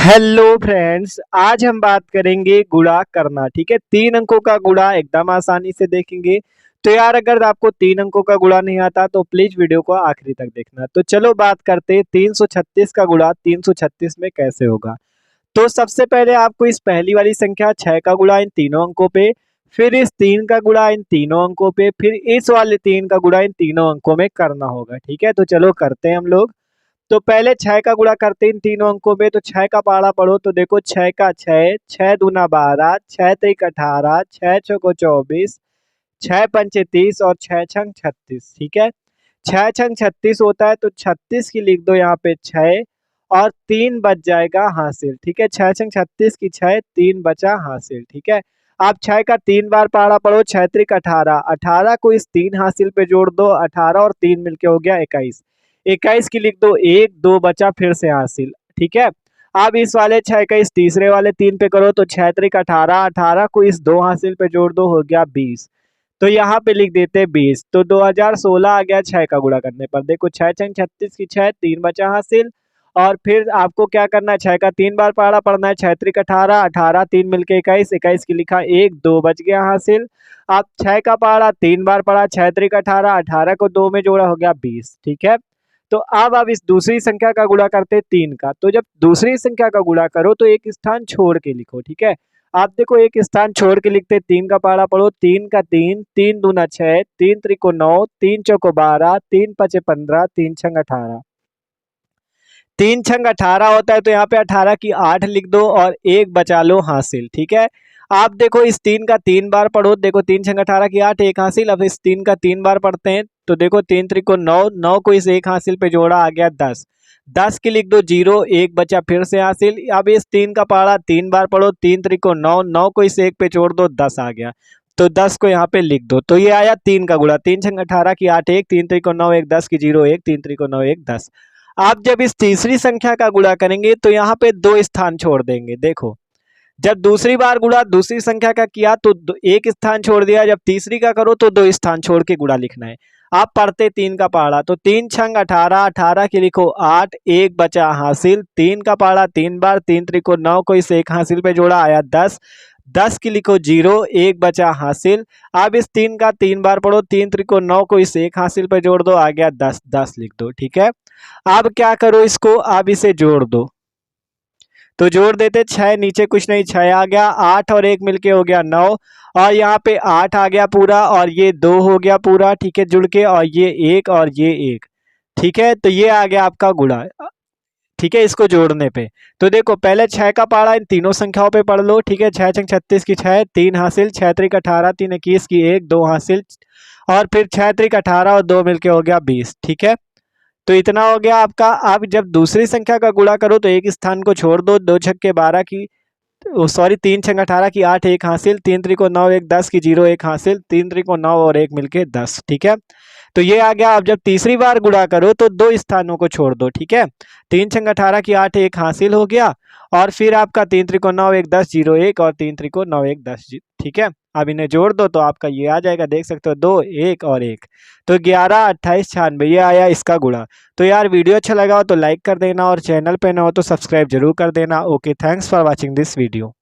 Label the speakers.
Speaker 1: Hello friends, आज हम बात करेंगे गुणा करना। ठीक है, 3 अंकों का गुणा एकदम आसानी से देखेंगे। तो यार, अगर आपको 3 अंकों का गुणा नहीं आता तो प्लीज वीडियो को आखिरी तक देखना। तो चलो बात करते हैं 336 का गुणा 336 में कैसे होगा। तो सबसे पहले आपको इस पहली वाली संख्या 6 का गुणा इन तीनों अंकों पे, फिर इस 3 का गुणा इन तीनों अंकों पे, फिर इस वाले 3 का गुणा इन तीनों अंकों में करना होगा। ठीक है, तो चलो करते हैं हम लोग। तो पहले 6 का गुणा करते हैं इन तीनों अंकों में। तो 6 का पारा पढ़ो तो देखो 6 का 6, 6 दूना 12, 6 त्रिक 18, 6 चौको 24, 6 पंचे 30 और 6 छंग 36। ठीक है, 6 छंग 36 होता है, तो 36 की लिख दो यहाँ पे 6 और 3 बच जाएगा हासिल। ठीक है, 6 छंग 36 की 6, 3 बचा हासिल। ठीक है, आप 6 का 3 बार पारा पढ़ो। 6 त्रिक 18, 18 को इस 3 हासिल पे जोड़ दो, 18 और 3 मिलके हो गया 21। 21 की लिख दो 1, 2 बचा फिर से हासिल। ठीक है, अब इस वाले 6 का इस तीसरे वाले 3 पे करो तो 6 त्रिक 18, 18 को इस 2 हासिल पे जोड़ दो, हो गया 20। तो यहाँ पे लिख देते हैं 20। तो 2016 आ गया 6 का गुणा करने पर। देखो 6 छंग 36 की 6, 3 बचा हासिल। और फिर आपको क्या करना है, 6 का 3 बार पारा पढ़ना है। 6 त्रिक 18, 18 3 मिलके 21, 21 की लिखा 1, 2 बच गया हासिल। आप 6 का पारा 3 बार पढ़ा। 6 त्रिक 18, 18 को 2 में जोड़ा, हो गया 20। ठीक है, तो अब इस दूसरी संख्या का गुणा करते हैं 3 का। तो जब दूसरी संख्या का गुणा करो तो एक स्थान छोड़ के लिखो। ठीक है, आप देखो एक स्थान छोड़ के लिखते हैं। 3 का पारा पढ़ो। 3 का 3, 3 दूना 6, 3 त्रिको 9, 3 चौको 12, 3 पचे 15, 3 छंग 18। 3 छंग 18 होता है, तो यहाँ पे 18 की 8 लिख दो और 1 बचा लो हासिल। ठीक है, आप देखो इस 3 का 3 बार पढ़ो। देखो 3 छंग 18 की 8, 1 हासिल। अब इस 3 का 3 बार पढ़ते हैं तो देखो 3 त्रिको 9, 9 को इस 1 हासिल पे जोड़ा, आ गया 10। 10 की लिख दो 0, 1 बचा फिर से हासिल। अब इस 3 का पहाड़ा 3 बार पढ़ो। 3 त्रिको 9, 9 को इस 1 पे जोड़ दो, 10 आ गया। तो 10 को यहाँ पे लिख दो। तो ये आया 3 का गुणा। 3 छंग 18 की 8, 1, 3 त्रिको 9, 1, 10 की 0, 1, 3 त्रिको 9, 1, 10। आप जब इस तीसरी संख्या का गुणा करेंगे तो यहाँ पे 2 स्थान छोड़ देंगे। देखो, जब दूसरी बार गुणा दूसरी संख्या का किया तो एक स्थान छोड़ दिया। जब तीसरी का करो तो 2 स्थान छोड़ के गुणा लिखना है। आप पढ़ते 3 का पहाड़ा। तो 3 छंग 18, 18 की लिखो 8, 1 बचा हासिल। 3 का पहाड़ा 3 बार। 3 त्रिको 9 को इस 1 हासिल पे जोड़ा, आया 10। 10 की लिखो 0, 1 बचा हासिल। अब इस 3 का 3 बार पढ़ो। 3 त्रिको 9 को इस 1 हासिल पे जोड़ दो, आ गया 10। 10 लिख दो। ठीक है, अब क्या करो, इसको अब इसे जोड़ दो। तो जोड़ देते 6, नीचे कुछ नहीं, 6 आ गया। 8 और 1 मिलके हो गया 9, और यहाँ पे 8 आ गया पूरा और ये 2 हो गया पूरा। ठीक है, जुड़ के, और ये 1 और ये 1। ठीक है, तो ये आ गया आपका गुणा। ठीक है, इसको जोड़ने पे तो देखो पहले 6 का पारा इन तीनों संख्याओं पे पढ़ लो। ठीक है, 6 छंग 36 की 6, 3 हासिल। 6 त्रिक 18, 3 21 की 1, 2 हासिल। और फिर 6 त्रिक 18 और 2 मिलके हो गया 20। ठीक है, तो इतना हो गया आपका। अब जब दूसरी संख्या का गुणा करो तो एक स्थान को छोड़ दो। 2 छक्के 12 की, सॉरी 3 छंग 18 की 8, 1 हासिल। 3 त्रिको 9, 1, 10 की 0, 1 हासिल। 3 त्रिको 9 और 1 मिलके 10। ठीक है, तो ये आ गया। अब जब तीसरी बार गुणा करो तो 2 स्थानों को छोड़ दो। ठीक है, 3 छंग 18 की 8, 1 हासिल हो गया। और फिर आपका 3 त्रिको 9, 1, 10, 0, 1 और 3 त्रिको 9, 1, 10। ठीक है, अब इन्हें जोड़ दो तो आपका ये आ जाएगा। देख सकते हो 2, 1 और 1, तो 11, 28, 96, ये आया इसका गुणा। तो यार, वीडियो अच्छा लगा हो तो लाइक कर देना और चैनल पे ना हो तो सब्सक्राइब जरूर कर देना। Okay, thanks for watching this video.